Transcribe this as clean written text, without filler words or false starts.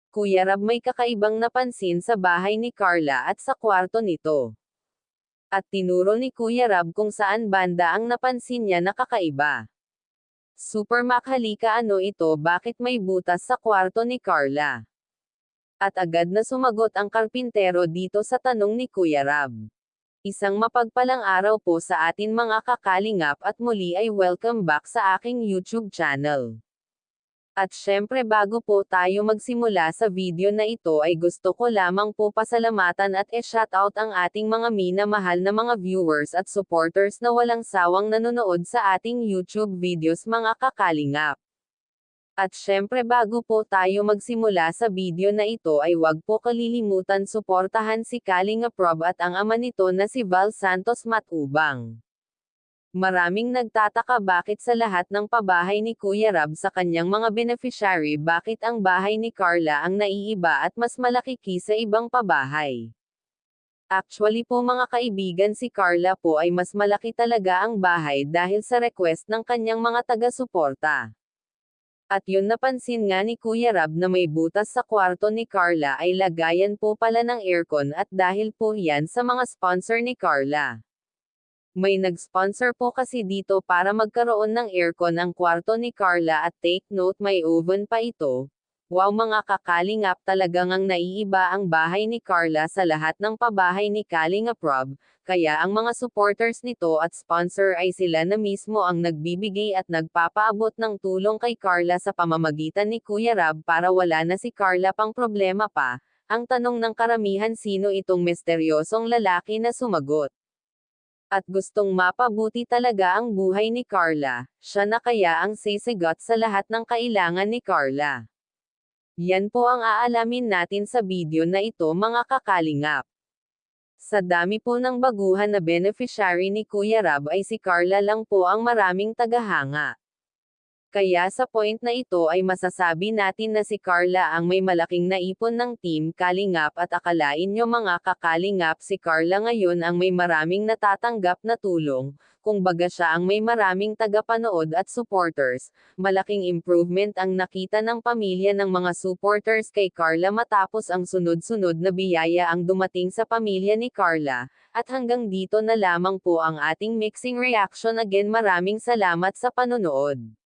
Kuya Rab, may kakaibang napansin sa bahay ni Carla at sa kwarto nito. At tinuro ni Kuya Rab kung saan banda ang napansin niya na kakaiba. Super Mac, halika, ano ito, bakit may butas sa kwarto ni Carla? At agad na sumagot ang karpintero dito sa tanong ni Kuya Rab. Isang mapagpalang araw po sa atin mga kakalingap, at muli ay welcome back sa aking YouTube channel. At syempre, bago po tayo magsimula sa video na ito, ay gusto ko lamang po pasalamatan at shoutout ang ating mga minamahal na mga viewers at supporters na walang sawang nanonood sa ating YouTube videos mga kakalingap. At syempre, bago po tayo magsimula sa video na ito, ay wag po kalilimutan suportahan si Kalingap Rob at ang ama nito na si Val Santos Matubang. Maraming nagtataka bakit sa lahat ng pabahay ni Kuya Rab sa kanyang mga beneficiary, bakit ang bahay ni Carla ang naiiba at mas malaki kaysa ibang pabahay. Actually po mga kaibigan, si Carla po ay mas malaki talaga ang bahay dahil sa request ng kanyang mga taga-suporta. At yun, napansin nga ni Kuya Rab na may butas sa kwarto ni Carla ay lagayan po pala ng aircon, at dahil po yan sa mga sponsor ni Carla. May nag-sponsor po kasi dito para magkaroon ng aircon ang kwarto ni Carla, at take note, may oven pa ito. Wow mga kakalingap, talagang ang naiiba ang bahay ni Carla sa lahat ng pabahay ni Kalingap Rob, kaya ang mga supporters nito at sponsor ay sila na mismo ang nagbibigay at nagpapaabot ng tulong kay Carla sa pamamagitan ni Kuya Rab para wala na si Carla pang problema pa. Ang tanong ng karamihan, sino itong misteryosong lalaki na sumagot? At gustong mapabuti talaga ang buhay ni Carla, siya na kaya ang sisigot sa lahat ng kailangan ni Carla? Yan po ang aalamin natin sa video na ito mga kakalingap. Sa dami po ng baguhan na beneficiary ni Kuya Rab ay si Carla lang po ang maraming tagahanga. Kaya sa point na ito ay masasabi natin na si Carla ang may malaking naipon ng Team Kalingap, at akalain nyo mga kakalingap, si Carla ngayon ang may maraming natatanggap na tulong, kung baga siya ang may maraming tagapanood at supporters. Malaking improvement ang nakita ng pamilya ng mga supporters kay Carla matapos ang sunod-sunod na biyaya ang dumating sa pamilya ni Carla. At hanggang dito na lamang po ang ating mixing reaction. Again, maraming salamat sa panonood.